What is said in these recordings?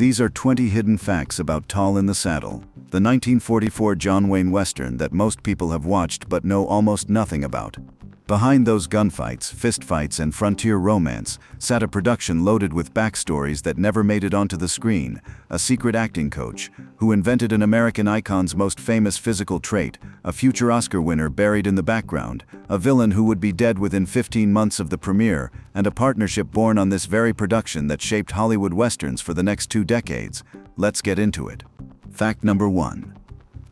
These are 20 hidden facts about Tall in the Saddle, the 1944 John Wayne Western that most people have watched but know almost nothing about. Behind those gunfights, fistfights, and frontier romance sat a production loaded with backstories that never made it onto the screen, a secret acting coach who invented an American icon's most famous physical trait, a future Oscar winner buried in the background, a villain who would be dead within 15 months of the premiere, and a partnership born on this very production that shaped Hollywood westerns for the next 2 decades. Let's get into it. Fact number 1.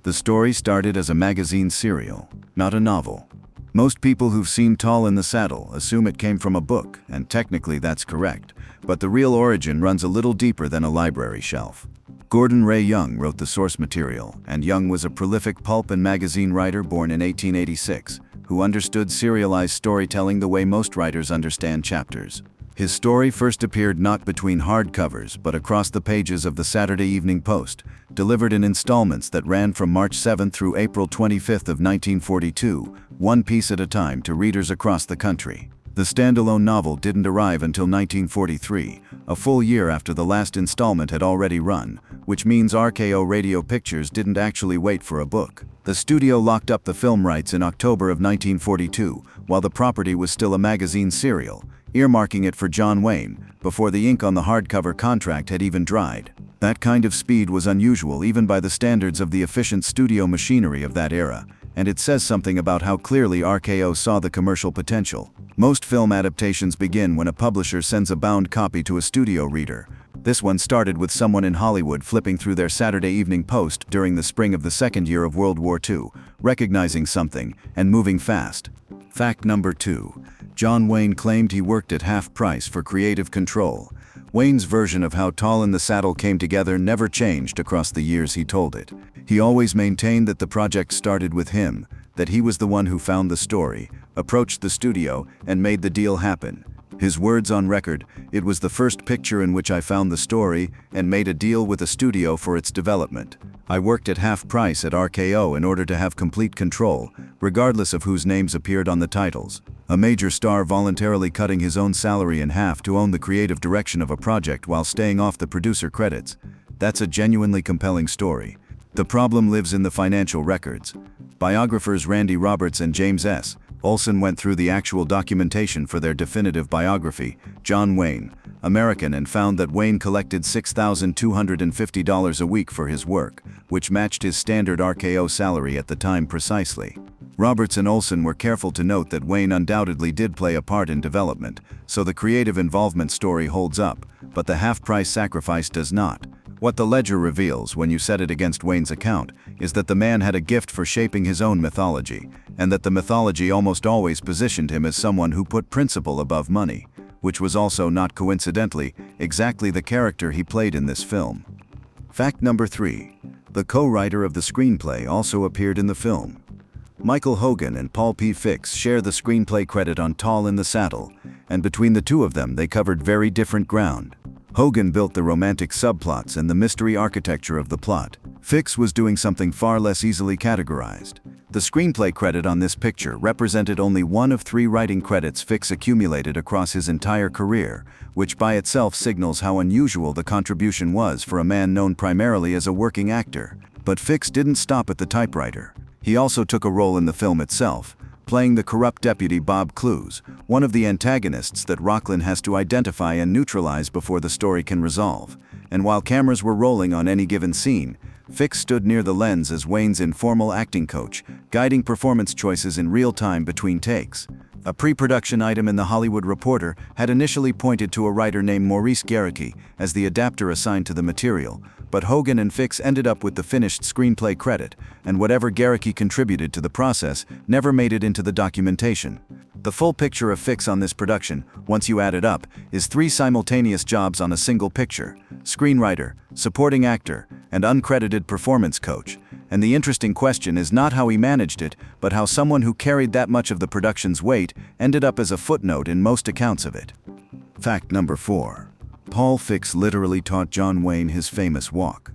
The story started as a magazine serial, not a novel. Most people who've seen Tall in the Saddle assume it came from a book, and technically that's correct, but the real origin runs a little deeper than a library shelf. Gordon Ray Young wrote the source material, and Young was a prolific pulp and magazine writer born in 1886, who understood serialized storytelling the way most writers understand chapters. His story first appeared not between hardcovers but across the pages of the Saturday Evening Post, delivered in installments that ran from March 7 through April 25 of 1942, one piece at a time to readers across the country. The standalone novel didn't arrive until 1943, a full year after the last installment had already run, which means RKO Radio Pictures didn't actually wait for a book. The studio locked up the film rights in October of 1942, while the property was still a magazine serial, earmarking it for John Wayne, before the ink on the hardcover contract had even dried. That kind of speed was unusual even by the standards of the efficient studio machinery of that era, and it says something about how clearly RKO saw the commercial potential. Most film adaptations begin when a publisher sends a bound copy to a studio reader. This one started with someone in Hollywood flipping through their Saturday Evening Post during the spring of the second year of World War II, recognizing something, and moving fast. Fact number 2. John Wayne claimed he worked at half price for creative control. Wayne's version of how Tall in the Saddle came together never changed across the years he told it. He always maintained that the project started with him, that he was the one who found the story, approached the studio, and made the deal happen. His words on record, "It was the first picture in which I found the story and made a deal with a studio for its development. I worked at half price at RKO in order to have complete control, regardless of whose names appeared on the titles." A major star voluntarily cutting his own salary in half to own the creative direction of a project while staying off the producer credits. That's a genuinely compelling story. The problem lives in the financial records. Biographers Randy Roberts and James S. Olson went through the actual documentation for their definitive biography, John Wayne, American, and found that Wayne collected $6,250 a week for his work, which matched his standard RKO salary at the time precisely. Roberts and Olson were careful to note that Wayne undoubtedly did play a part in development, so the creative involvement story holds up, but the half-price sacrifice does not. What the ledger reveals, when you set it against Wayne's account, is that the man had a gift for shaping his own mythology, and that the mythology almost always positioned him as someone who put principle above money, which was also, not coincidentally, exactly the character he played in this film. Fact number 3. The co-writer of the screenplay also appeared in the film. Michael Hogan and Paul P. Fix share the screenplay credit on Tall in the Saddle, and between the two of them they covered very different ground. Hogan built the romantic subplots and the mystery architecture of the plot. Fix was doing something far less easily categorized. The screenplay credit on this picture represented only one of 3 writing credits Fix accumulated across his entire career, which by itself signals how unusual the contribution was for a man known primarily as a working actor. But Fix didn't stop at the typewriter. He also took a role in the film itself, playing the corrupt deputy Bob Clues, one of the antagonists that Rocklin has to identify and neutralize before the story can resolve. And while cameras were rolling on any given scene, Fix stood near the lens as Wayne's informal acting coach, guiding performance choices in real time between takes. A pre-production item in The Hollywood Reporter had initially pointed to a writer named Maurice Garricky as the adapter assigned to the material, but Hogan and Fix ended up with the finished screenplay credit, and whatever Garricky contributed to the process never made it into the documentation. The full picture of Fix on this production, once you add it up, is 3 simultaneous jobs on a single picture: screenwriter, supporting actor, and uncredited performance coach. And the interesting question is not how he managed it, but how someone who carried that much of the production's weight ended up as a footnote in most accounts of it. Fact number 4. Paul Fix literally taught John Wayne his famous walk.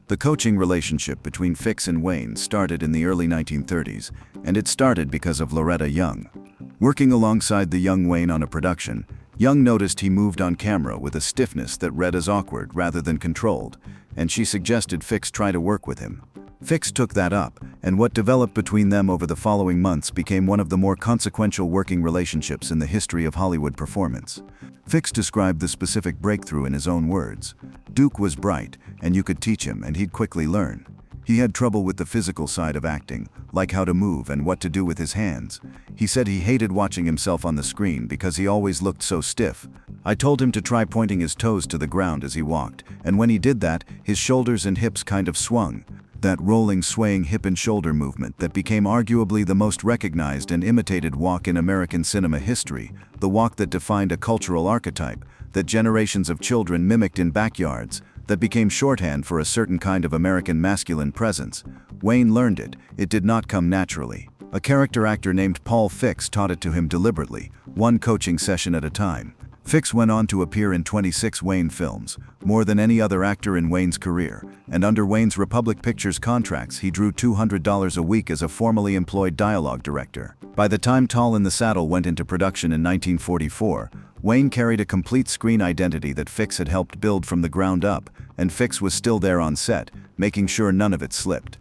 The coaching relationship between Fix and Wayne started in the early 1930s, and it started because of Loretta Young. Working alongside the young Wayne on a production, Young noticed he moved on camera with a stiffness that read as awkward rather than controlled, and she suggested Fix try to work with him. Fix took that up, and what developed between them over the following months became one of the more consequential working relationships in the history of Hollywood performance. Fix described the specific breakthrough in his own words. Duke was bright, and you could teach him, and he'd quickly learn. He had trouble with the physical side of acting, like how to move and what to do with his hands. He said he hated watching himself on the screen because he always looked so stiff. I told him to try pointing his toes to the ground as he walked, and when he did that, his shoulders and hips kind of swung. That rolling, swaying hip and shoulder movement that became arguably the most recognized and imitated walk in American cinema history, the walk that defined a cultural archetype, that generations of children mimicked in backyards, that became shorthand for a certain kind of American masculine presence. Wayne learned it. It did not come naturally. A character actor named Paul Fix taught it to him deliberately, one coaching session at a time. Fix went on to appear in 26 Wayne films, more than any other actor in Wayne's career, and under Wayne's Republic Pictures contracts he drew $200 a week as a formally employed dialogue director. By the time Tall in the Saddle went into production in 1944, Wayne carried a complete screen identity that Fix had helped build from the ground up, and Fix was still there on set, making sure none of it slipped.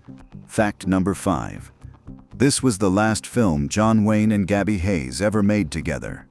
Fact number 5. This was the last film John Wayne and Gabby Hayes ever made together.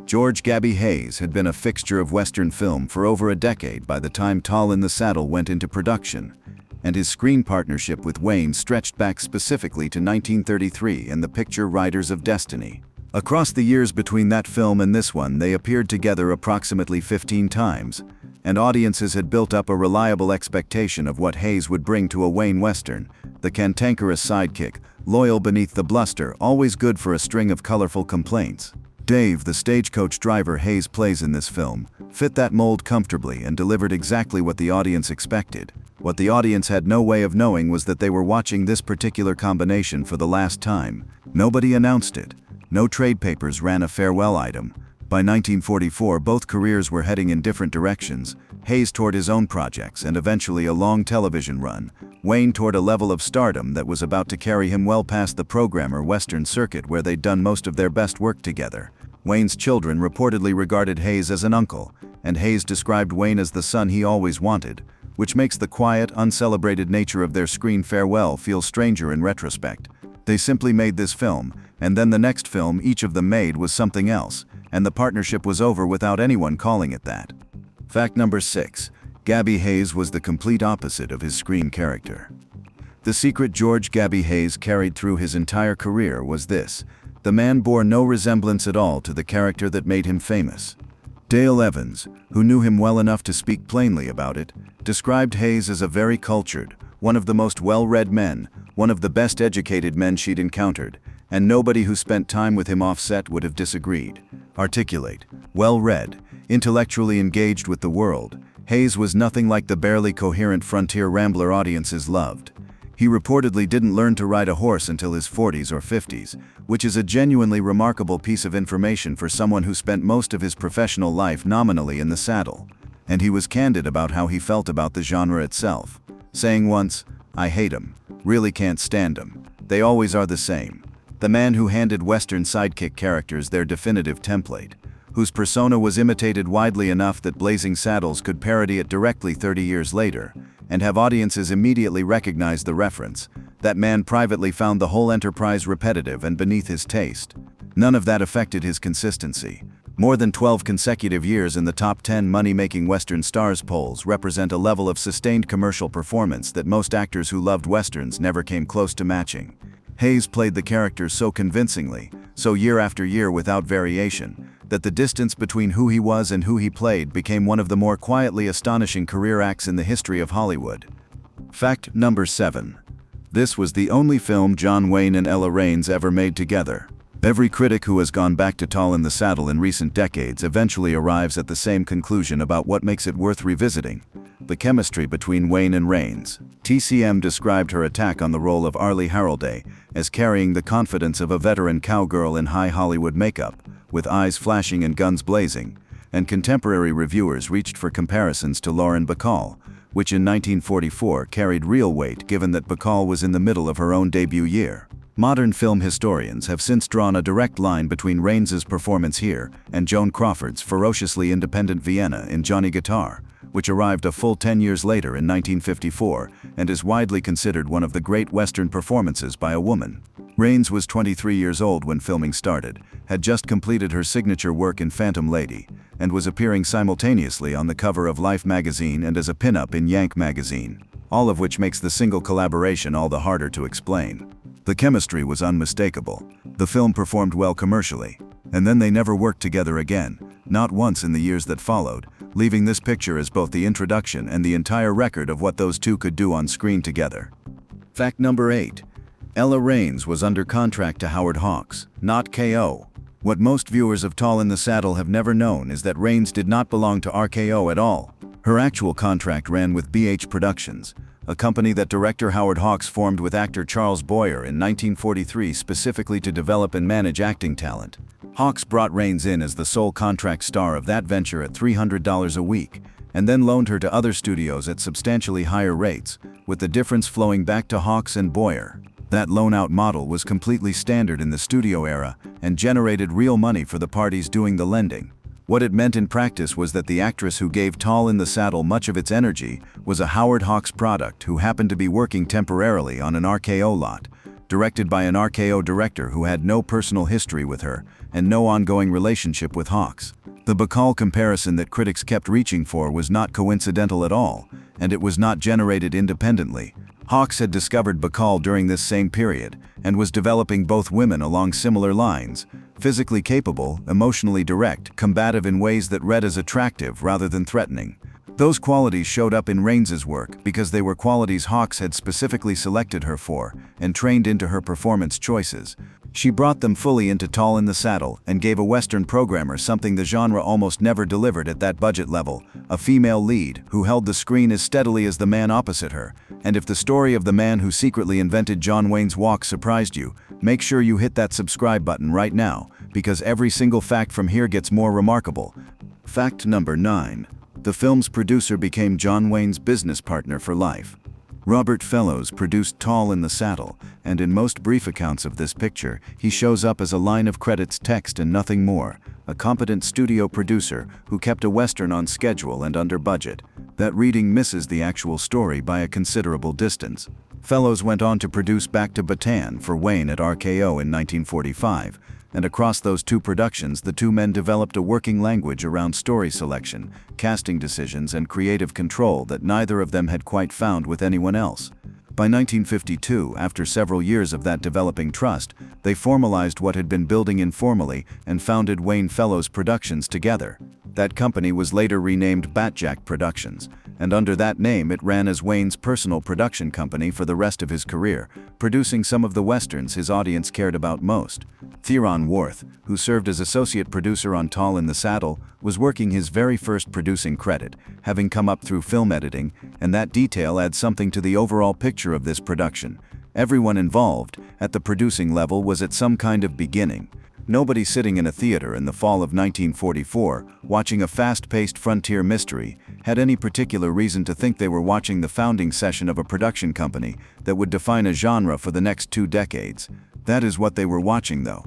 George Gabby Hayes had been a fixture of Western film for over a decade by the time Tall in the Saddle went into production, and his screen partnership with Wayne stretched back specifically to 1933 and the picture Riders of Destiny. Across the years between that film and this one, they appeared together approximately 15 times, and audiences had built up a reliable expectation of what Hayes would bring to a Wayne Western, the cantankerous sidekick, loyal beneath the bluster, always good for a string of colorful complaints. Dave, the stagecoach driver Hayes plays in this film, fit that mold comfortably and delivered exactly what the audience expected. What the audience had no way of knowing was that they were watching this particular combination for the last time. Nobody announced it. No trade papers ran a farewell item. By 1944, both careers were heading in different directions. Hayes toward his own projects and eventually a long television run. Wayne toward a level of stardom that was about to carry him well past the programmer Western circuit where they'd done most of their best work together. Wayne's children reportedly regarded Hayes as an uncle, and Hayes described Wayne as the son he always wanted, which makes the quiet, uncelebrated nature of their screen farewell feel stranger in retrospect. They simply made this film, and then the next film each of them made was something else, and the partnership was over without anyone calling it that. Fact number 6. Gabby Hayes was the complete opposite of his screen character. The secret George Gabby Hayes carried through his entire career was this: the man bore no resemblance at all to the character that made him famous. Dale Evans, who knew him well enough to speak plainly about it, described Hayes as a very cultured, one of the most well-read men, one of the best educated men she'd encountered, and nobody who spent time with him off-set would have disagreed. Articulate, well-read, intellectually engaged with the world, Hayes was nothing like the barely coherent frontier rambler audiences loved. He reportedly didn't learn to ride a horse until his 40s or 50s, which is a genuinely remarkable piece of information for someone who spent most of his professional life nominally in the saddle. And he was candid about how he felt about the genre itself, saying once, "I hate 'em, really can't stand 'em. They always are the same." The man who handed Western sidekick characters their definitive template, whose persona was imitated widely enough that Blazing Saddles could parody it directly 30 years later, and have audiences immediately recognize the reference. That man privately found the whole enterprise repetitive and beneath his taste. None of that affected his consistency. More than 12 consecutive years in the top 10 money-making Western stars polls represent a level of sustained commercial performance that most actors who loved Westerns never came close to matching. Hayes played the characters so convincingly, so year after year without variation, that the distance between who he was and who he played became one of the more quietly astonishing career acts in the history of Hollywood. Fact number 7. This was the only film John Wayne and Ella Raines ever made together. Every critic who has gone back to Tall in the Saddle in recent decades eventually arrives at the same conclusion about what makes it worth revisiting: the chemistry between Wayne and Raines. TCM described her attack on the role of Arlie Harolday as carrying the confidence of a veteran cowgirl in high Hollywood makeup, with eyes flashing and guns blazing, and contemporary reviewers reached for comparisons to Lauren Bacall, which in 1944 carried real weight given that Bacall was in the middle of her own debut year. Modern film historians have since drawn a direct line between Raines's performance here and Joan Crawford's ferociously independent Vienna in Johnny Guitar, which arrived a full 10 years later in 1954 and is widely considered one of the great Western performances by a woman. Raines was 23 years old when filming started, had just completed her signature work in Phantom Lady, and was appearing simultaneously on the cover of Life magazine and as a pin-up in Yank magazine, all of which makes the single collaboration all the harder to explain. The chemistry was unmistakable. The film performed well commercially, and then they never worked together again, not once in the years that followed, leaving this picture as both the introduction and the entire record of what those two could do on screen together. Fact number 8. Ella Raines was under contract to Howard Hawks, not KO. What most viewers of Tall in the Saddle have never known is that Raines did not belong to RKO at all. Her actual contract ran with BH Productions, a company that director Howard Hawks formed with actor Charles Boyer in 1943 specifically to develop and manage acting talent. Hawks brought Raines in as the sole contract star of that venture at $300 a week, and then loaned her to other studios at substantially higher rates, with the difference flowing back to Hawks and Boyer. That loan-out model was completely standard in the studio era and generated real money for the parties doing the lending. What it meant in practice was that the actress who gave Tall in the Saddle much of its energy was a Howard Hawks product who happened to be working temporarily on an RKO lot, directed by an RKO director who had no personal history with her and no ongoing relationship with Hawks. The Bacall comparison that critics kept reaching for was not coincidental at all, and it was not generated independently. Hawks had discovered Bacall during this same period and was developing both women along similar lines, physically capable, emotionally direct, combative in ways that read as attractive rather than threatening. Those qualities showed up in Raines's work because they were qualities Hawks had specifically selected her for and trained into her performance choices. She brought them fully into Tall in the Saddle and gave a Western programmer something the genre almost never delivered at that budget level, a female lead who held the screen as steadily as the man opposite her. And if the story of the man who secretly invented John Wayne's walk surprised you, make sure you hit that subscribe button right now, because every single fact from here gets more remarkable. Fact number 9. The film's producer became John Wayne's business partner for life. Robert Fellows produced Tall in the Saddle, and in most brief accounts of this picture, he shows up as a line of credits text and nothing more, a competent studio producer who kept a Western on schedule and under budget. That reading misses the actual story by a considerable distance. Fellows went on to produce Back to Bataan for Wayne at RKO in 1945, and across those two productions the two men developed a working language around story selection, casting decisions, and creative control that neither of them had quite found with anyone else. By 1952, after several years of that developing trust, they formalized what had been building informally and founded Wayne Fellows Productions together. That company was later renamed Batjack Productions, and under that name it ran as Wayne's personal production company for the rest of his career, producing some of the westerns his audience cared about most. Theron Worth, who served as associate producer on Tall in the Saddle, was working his very first producing credit, having come up through film editing, and that detail adds something to the overall picture of this production. Everyone involved, at the producing level, was at some kind of beginning. Nobody sitting in a theater in the fall of 1944, watching a fast-paced frontier mystery, had any particular reason to think they were watching the founding session of a production company that would define a genre for the next 2 decades. That is what they were watching, though.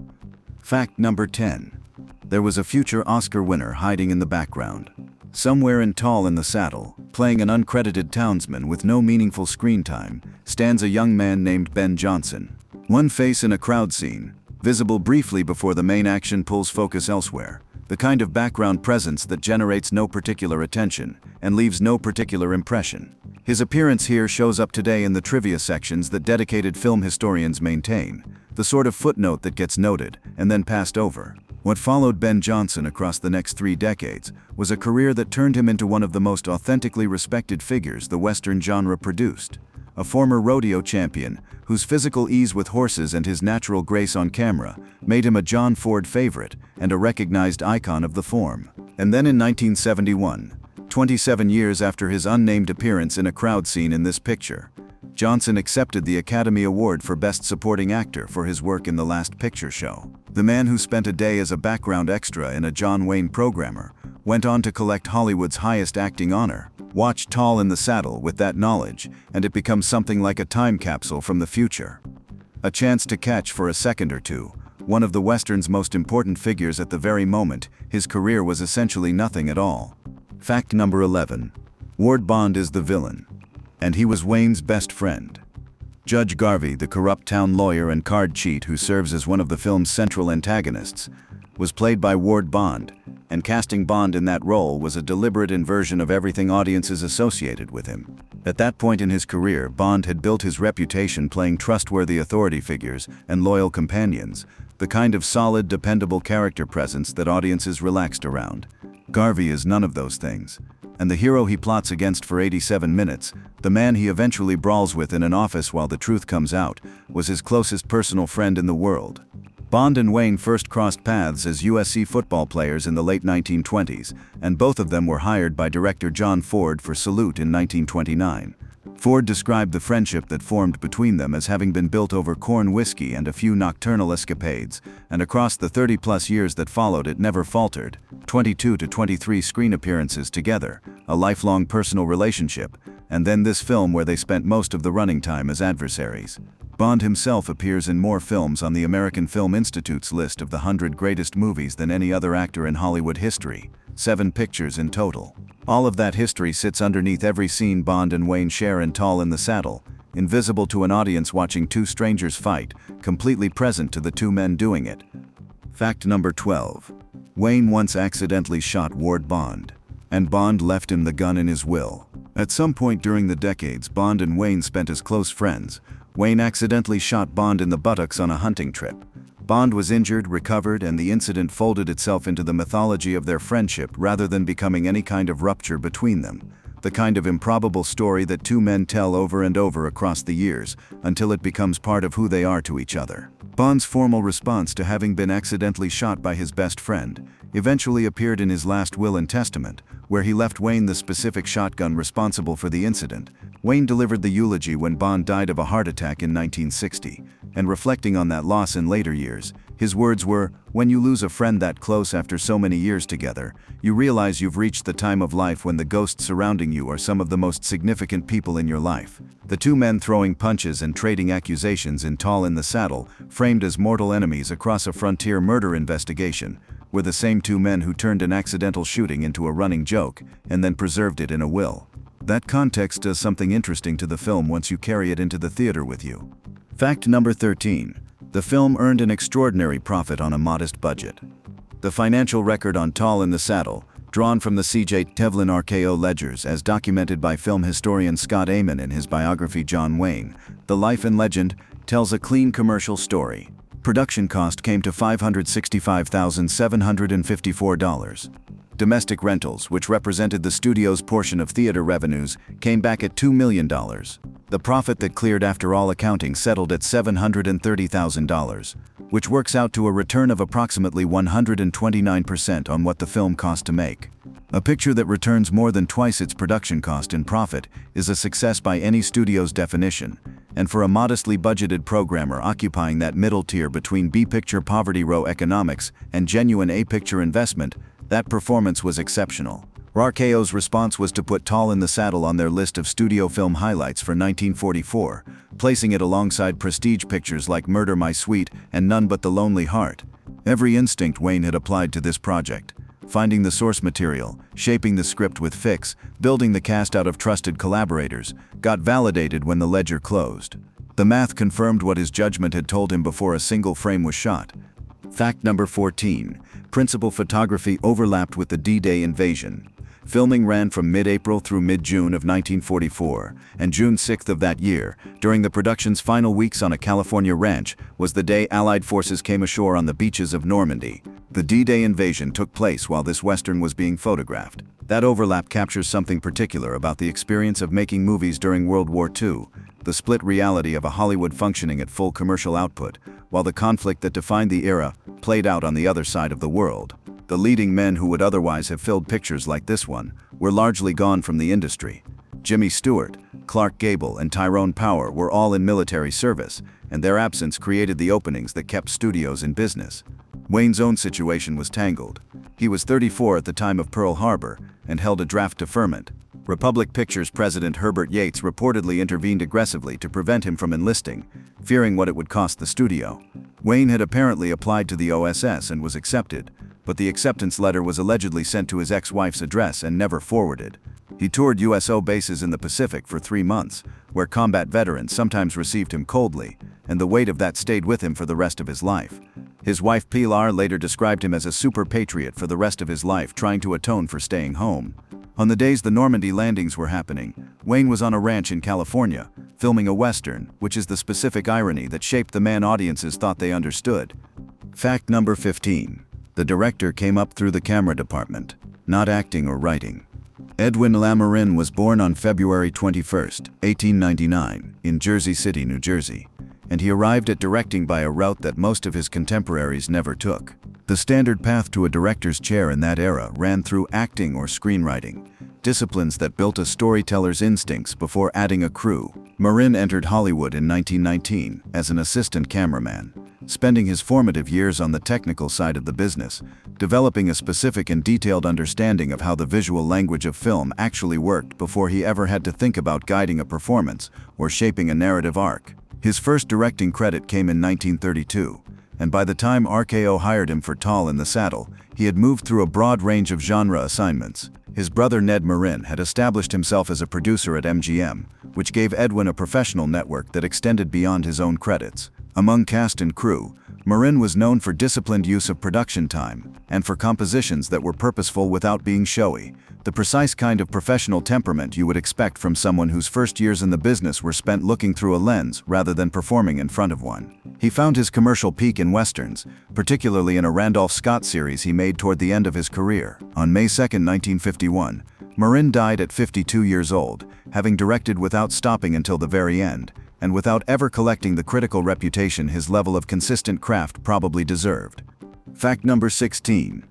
Fact number 10. There was a future Oscar winner hiding in the background. Somewhere in Tall in the Saddle, playing an uncredited townsman with no meaningful screen time, stands a young man named Ben Johnson. One face in a crowd scene, visible briefly before the main action pulls focus elsewhere, the kind of background presence that generates no particular attention and leaves no particular impression. His appearance here shows up today in the trivia sections that dedicated film historians maintain, the sort of footnote that gets noted and then passed over. What followed Ben Johnson across the next 3 decades was a career that turned him into one of the most authentically respected figures the Western genre produced. A former rodeo champion, whose physical ease with horses and his natural grace on camera made him a John Ford favorite and a recognized icon of the form. And then in 1971, 27 years after his unnamed appearance in a crowd scene in this picture, Johnson accepted the Academy Award for Best Supporting Actor for his work in The Last Picture Show. The man who spent a day as a background extra in a John Wayne programmer went on to collect Hollywood's highest acting honor. Watch Tall in the Saddle with that knowledge, and it becomes something like a time capsule from the future. A chance to catch for a second or two. One of the Western's most important figures at the very moment, his career was essentially nothing at all. Fact number 11. Ward Bond is the villain. And he was Wayne's best friend. Judge Garvey, the corrupt town lawyer and card cheat who serves as one of the film's central antagonists, was played by Ward Bond, and casting Bond in that role was a deliberate inversion of everything audiences associated with him. At that point in his career, Bond had built his reputation playing trustworthy authority figures and loyal companions, the kind of solid, dependable character presence that audiences relaxed around. Garvey is none of those things. And the hero he plots against for 87 minutes, the man he eventually brawls with in an office while the truth comes out, was his closest personal friend in the world. Bond and Wayne first crossed paths as USC football players in the late 1920s, and both of them were hired by director John Ford for Salute in 1929. Ford described the friendship that formed between them as having been built over corn whiskey and a few nocturnal escapades, and across the 30-plus years that followed it never faltered. 22 to 23 screen appearances together, a lifelong personal relationship, and then this film where they spent most of the running time as adversaries. Bond himself appears in more films on the American Film Institute's list of the 100 greatest movies than any other actor in Hollywood history, 7 pictures in total. All of that history sits underneath every scene Bond and Wayne share in Tall in the Saddle, invisible to an audience watching two strangers fight, completely present to the two men doing it. Fact number 12. Wayne once accidentally shot Ward Bond, and Bond left him the gun in his will. At some point during the decades Bond and Wayne spent as close friends, Wayne accidentally shot Bond in the buttocks on a hunting trip. Bond was injured, recovered, and the incident folded itself into the mythology of their friendship rather than becoming any kind of rupture between them. The kind of improbable story that two men tell over and over across the years, until it becomes part of who they are to each other. Bond's formal response to having been accidentally shot by his best friend eventually appeared in his last will and testament, where he left Wayne the specific shotgun responsible for the incident. Wayne delivered the eulogy when Bond died of a heart attack in 1960, and reflecting on that loss in later years, his words were, "When you lose a friend that close after so many years together, you realize you've reached the time of life when the ghosts surrounding you are some of the most significant people in your life." The two men throwing punches and trading accusations in Tall in the Saddle, framed as mortal enemies across a frontier murder investigation, were the same two men who turned an accidental shooting into a running joke, and then preserved it in a will. That context does something interesting to the film once you carry it into the theater with you. Fact number 13. The film earned an extraordinary profit on a modest budget. The financial record on Tall in the Saddle, drawn from the C.J. Tevlin RKO ledgers as documented by film historian Scott Amon in his biography John Wayne, The Life and Legend, tells a clean commercial story. Production cost came to $565,754. Domestic rentals, which represented the studio's portion of theater revenues, came back at $2 million. The profit that cleared after all accounting settled at $730,000, which works out to a return of approximately 129% on what the film cost to make. A picture that returns more than twice its production cost in profit is a success by any studio's definition, and for a modestly budgeted programmer occupying that middle tier between B-picture poverty row economics and genuine A-picture investment, that performance was exceptional. RKO's response was to put Tall in the Saddle on their list of studio film highlights for 1944, placing it alongside prestige pictures like Murder My Sweet and None But the Lonely Heart. Every instinct Wayne had applied to this project, finding the source material, shaping the script with fix, building the cast out of trusted collaborators, got validated when the ledger closed. The math confirmed what his judgment had told him before a single frame was shot. Fact number 14. Principal photography overlapped with the D-Day invasion. Filming ran from mid-April through mid-June of 1944, and June 6th of that year, during the production's final weeks on a California ranch, was the day Allied forces came ashore on the beaches of Normandy. The D-Day invasion took place while this Western was being photographed. That overlap captures something particular about the experience of making movies during World War II, the split reality of a Hollywood functioning at full commercial output, while the conflict that defined the era played out on the other side of the world. The leading men who would otherwise have filled pictures like this one were largely gone from the industry. Jimmy Stewart, Clark Gable, and Tyrone Power were all in military service, and their absence created the openings that kept studios in business. Wayne's own situation was tangled. He was 34 at the time of Pearl Harbor and held a draft deferment. Republic Pictures president Herbert Yates reportedly intervened aggressively to prevent him from enlisting, fearing what it would cost the studio. Wayne had apparently applied to the OSS and was accepted, but the acceptance letter was allegedly sent to his ex-wife's address and never forwarded. He toured USO bases in the Pacific for 3 months, where combat veterans sometimes received him coldly, and the weight of that stayed with him for the rest of his life. His wife Pilar later described him as a super patriot for the rest of his life, trying to atone for staying home. On the days the Normandy landings were happening, Wayne was on a ranch in California, filming a Western, which is the specific irony that shaped the man audiences thought they understood. Fact number 15. The director came up through the camera department, not acting or writing. Edwin Lamarine was born on February 21, 1899, in Jersey City, New Jersey, and he arrived at directing by a route that most of his contemporaries never took. The standard path to a director's chair in that era ran through acting or screenwriting, disciplines that built a storyteller's instincts before adding a crew. Marin entered Hollywood in 1919 as an assistant cameraman, spending his formative years on the technical side of the business, developing a specific and detailed understanding of how the visual language of film actually worked before he ever had to think about guiding a performance or shaping a narrative arc. His first directing credit came in 1932, and by the time RKO hired him for Tall in the Saddle, he had moved through a broad range of genre assignments. His brother Ned Marin had established himself as a producer at MGM, which gave Edwin a professional network that extended beyond his own credits. Among cast and crew, Marin was known for disciplined use of production time and for compositions that were purposeful without being showy, the precise kind of professional temperament you would expect from someone whose first years in the business were spent looking through a lens rather than performing in front of one. He found his commercial peak in westerns, particularly in a Randolph Scott series he made toward the end of his career. On May 2, 1951, Marin died at 52 years old, having directed without stopping until the very end, and without ever collecting the critical reputation his level of consistent craft probably deserved. Fact number 16.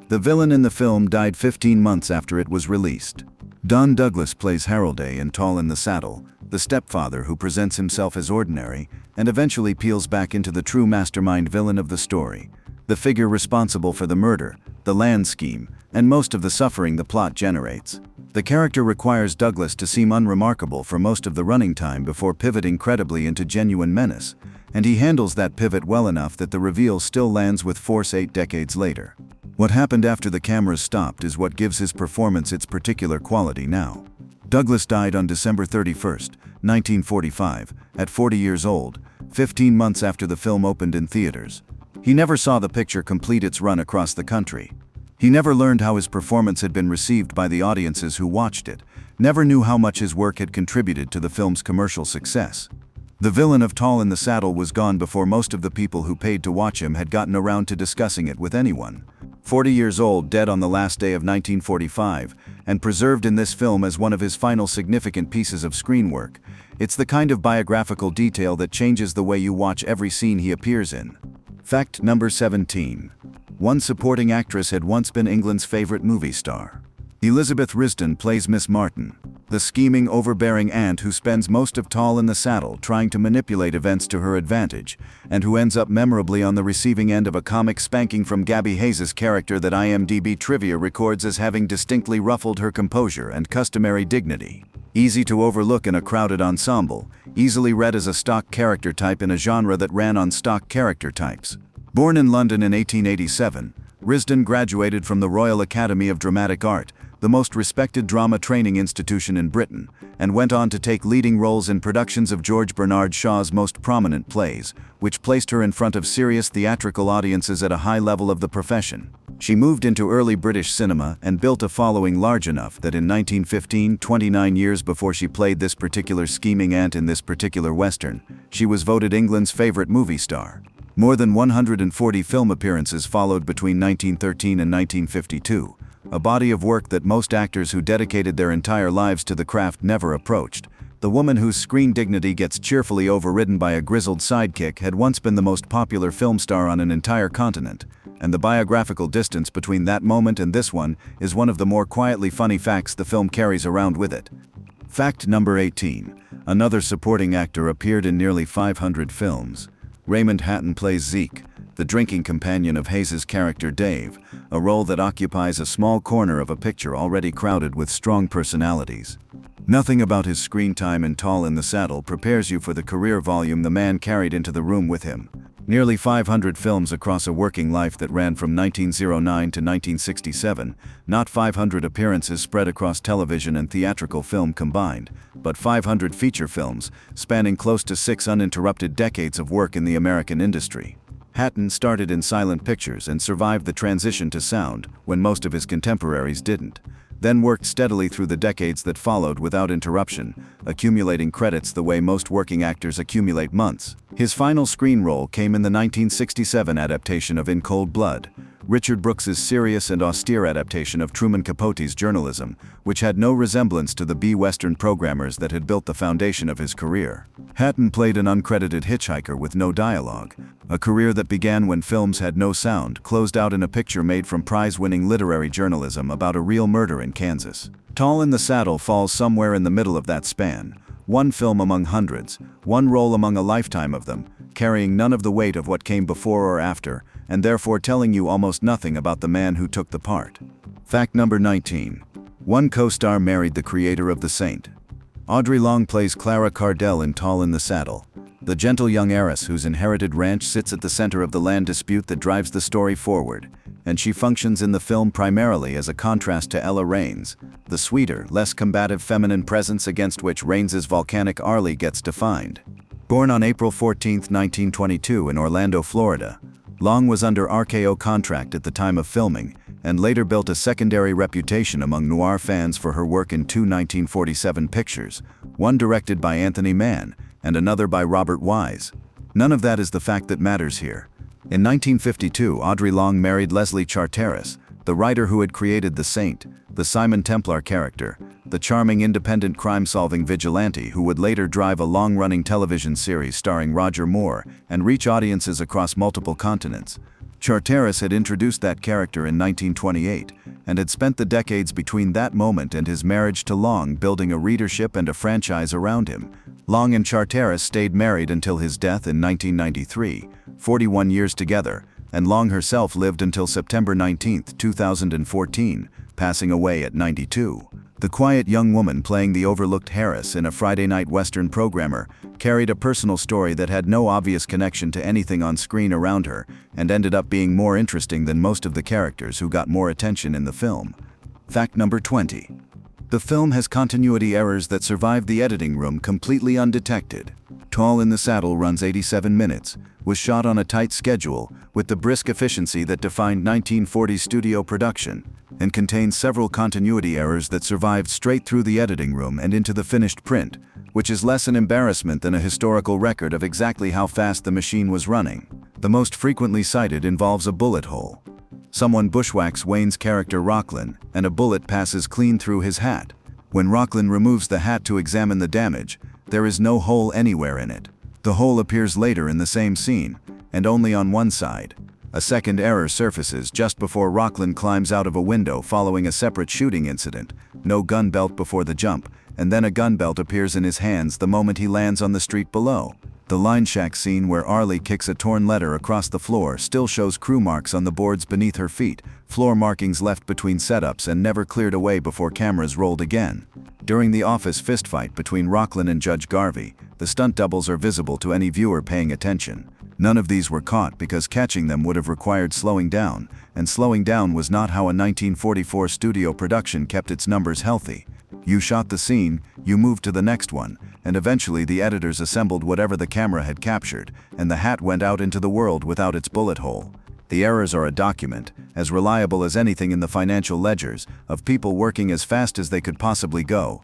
The villain in the film died 15 months after it was released. Don Douglas plays Harold in Tall in the Saddle, the stepfather who presents himself as ordinary and eventually peels back into the true mastermind villain of the story, the figure responsible for the murder, the land scheme, and most of the suffering the plot generates. The character requires Douglas to seem unremarkable for most of the running time before pivoting credibly into genuine menace, and he handles that pivot well enough that the reveal still lands with force 8 decades later. What happened after the cameras stopped is what gives his performance its particular quality now. Douglas died on December 31, 1945, at 40 years old, 15 months after the film opened in theaters. He never saw the picture complete its run across the country. He never learned how his performance had been received by the audiences who watched it, never knew how much his work had contributed to the film's commercial success. The villain of Tall in the Saddle was gone before most of the people who paid to watch him had gotten around to discussing it with anyone. 40 years old, dead on the last day of 1945, and preserved in this film as one of his final significant pieces of screen work, it's the kind of biographical detail that changes the way you watch every scene he appears in. Fact number 17. One supporting actress had once been England's favorite movie star. Elizabeth Risdon plays Miss Martin, the scheming, overbearing aunt who spends most of Tall in the Saddle trying to manipulate events to her advantage, and who ends up memorably on the receiving end of a comic spanking from Gabby Hayes' character that IMDb trivia records as having distinctly ruffled her composure and customary dignity. Easy to overlook in a crowded ensemble, easily read as a stock character type in a genre that ran on stock character types. Born in London in 1887, Risdon graduated from the Royal Academy of Dramatic Art, the most respected drama training institution in Britain, and went on to take leading roles in productions of George Bernard Shaw's most prominent plays, which placed her in front of serious theatrical audiences at a high level of the profession. She moved into early British cinema and built a following large enough that in 1915, 29 years before she played this particular scheming aunt in this particular Western, she was voted England's favorite movie star. More than 140 film appearances followed between 1913 and 1952, a body of work that most actors who dedicated their entire lives to the craft never approached. The woman whose screen dignity gets cheerfully overridden by a grizzled sidekick had once been the most popular film star on an entire continent, and the biographical distance between that moment and this one is one of the more quietly funny facts the film carries around with it. Fact number 18. Another supporting actor appeared in nearly 500 films. Raymond Hatton plays Zeke, the drinking companion of Hayes's character Dave, a role that occupies a small corner of a picture already crowded with strong personalities. Nothing about his screen time in Tall in the Saddle prepares you for the career volume the man carried into the room with him. Nearly 500 films across a working life that ran from 1909 to 1967, not 500 appearances spread across television and theatrical film combined, but 500 feature films, spanning close to 6 uninterrupted decades of work in the American industry. Hatton started in silent pictures and survived the transition to sound when most of his contemporaries didn't, then worked steadily through the decades that followed without interruption, accumulating credits the way most working actors accumulate months. His final screen role came in the 1967 adaptation of In Cold Blood, Richard Brooks's serious and austere adaptation of Truman Capote's journalism, which had no resemblance to the B-Western programmers that had built the foundation of his career. Hatton played an uncredited hitchhiker with no dialogue, a career that began when films had no sound, closed out in a picture made from prize-winning literary journalism about a real murder in Kansas. Tall in the Saddle falls somewhere in the middle of that span, one film among hundreds, one role among a lifetime of them, carrying none of the weight of what came before or after, and therefore telling you almost nothing about the man who took the part. Fact number 19. One co-star married the creator of The Saint. Audrey Long plays Clara Cardell in Tall in the Saddle, the gentle young heiress whose inherited ranch sits at the center of the land dispute that drives the story forward, and she functions in the film primarily as a contrast to Ella Raines, the sweeter, less combative feminine presence against which Raines's volcanic Arlie gets defined. Born on April 14, 1922 in Orlando, Florida, Long was under RKO contract at the time of filming, and later built a secondary reputation among noir fans for her work in two 1947 pictures, one directed by Anthony Mann and another by Robert Wise. None of that is the fact that matters here. In 1952, Audrey Long married Leslie Charteris, the writer who had created The Saint, the Simon Templar character, the charming independent crime-solving vigilante who would later drive a long-running television series starring Roger Moore and reach audiences across multiple continents. Charteris had introduced that character in 1928 and had spent the decades between that moment and his marriage to Long building a readership and a franchise around him. Long and Charteris stayed married until his death in 1993, 41 years together, and Long herself lived until September 19, 2014, passing away at 92. The quiet young woman playing the overlooked Harris in a Friday night Western programmer carried a personal story that had no obvious connection to anything on screen around her and ended up being more interesting than most of the characters who got more attention in the film. Fact number 20. The film has continuity errors that survived the editing room completely undetected. Tall in the Saddle runs 87 minutes, was shot on a tight schedule with the brisk efficiency that defined 1940s studio production, and contains several continuity errors that survived straight through the editing room and into the finished print, which is less an embarrassment than a historical record of exactly how fast the machine was running. The most frequently cited involves a bullet hole. Someone bushwhacks Wayne's character Rocklin, and a bullet passes clean through his hat. When Rocklin removes the hat to examine the damage, there is no hole anywhere in it. The hole appears later in the same scene, and only on one side. A second error surfaces just before Rocklin climbs out of a window following a separate shooting incident, no gun belt before the jump, and then a gun belt appears in his hands the moment he lands on the street below. The line shack scene where Arlie kicks a torn letter across the floor still shows crew marks on the boards beneath her feet, floor markings left between setups and never cleared away before cameras rolled again. During the office fistfight between Rocklin and Judge Garvey, the stunt doubles are visible to any viewer paying attention. None of these were caught because catching them would have required slowing down, and slowing down was not how a 1944 studio production kept its numbers healthy. You shot the scene, you moved to the next one, and eventually the editors assembled whatever the camera had captured, and the hat went out into the world without its bullet hole. The errors are a document, as reliable as anything in the financial ledgers, of people working as fast as they could possibly go.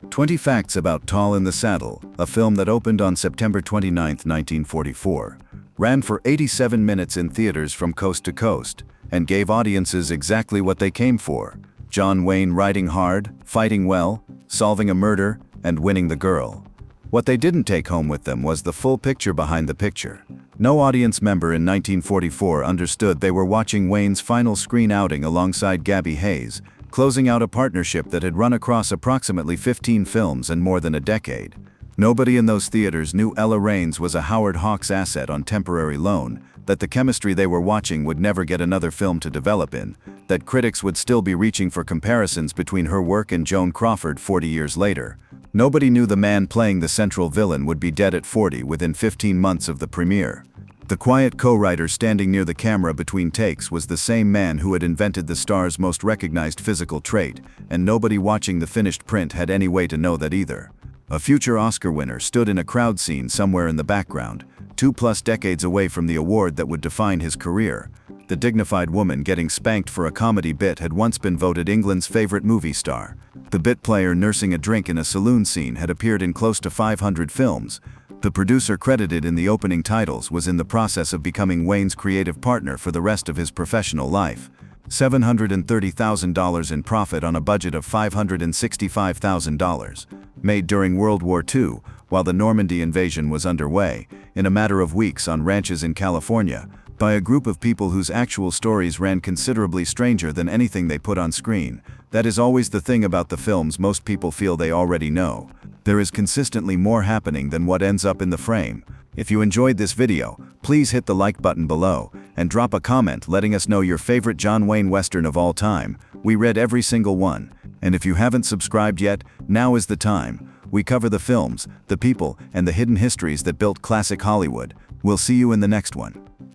20 facts about Tall in the Saddle, a film that opened on September 29, 1944, ran for 87 minutes in theaters from coast to coast, and gave audiences exactly what they came for: John Wayne riding hard, fighting well, solving a murder, and winning the girl. What they didn't take home with them was the full picture behind the picture. No audience member in 1944 understood they were watching Wayne's final screen outing alongside Gabby Hayes, closing out a partnership that had run across approximately 15 films and more than a decade. Nobody in those theaters knew Ella Raines was a Howard Hawks asset on temporary loan, that the chemistry they were watching would never get another film to develop in, that critics would still be reaching for comparisons between her work and Joan Crawford 40 years later. Nobody knew the man playing the central villain would be dead at 40 within 15 months of the premiere. The quiet co-writer standing near the camera between takes was the same man who had invented the star's most recognized physical trait, and nobody watching the finished print had any way to know that either. A future Oscar winner stood in a crowd scene somewhere in the background, 2+ decades away from the award that would define his career. The dignified woman getting spanked for a comedy bit had once been voted England's favorite movie star. The bit player nursing a drink in a saloon scene had appeared in close to 500 films. The producer credited in the opening titles was in the process of becoming Wayne's creative partner for the rest of his professional life. $730,000 in profit on a budget of $565,000. Made during World War II, while the Normandy invasion was underway, in a matter of weeks on ranches in California, by a group of people whose actual stories ran considerably stranger than anything they put on screen. That is always the thing about the films most people feel they already know. There is consistently more happening than what ends up in the frame. If you enjoyed this video, please hit the like button below, and drop a comment letting us know your favorite John Wayne Western of all time. We read every single one. And if you haven't subscribed yet, now is the time. We cover the films, the people, and the hidden histories that built classic Hollywood. We'll see you in the next one.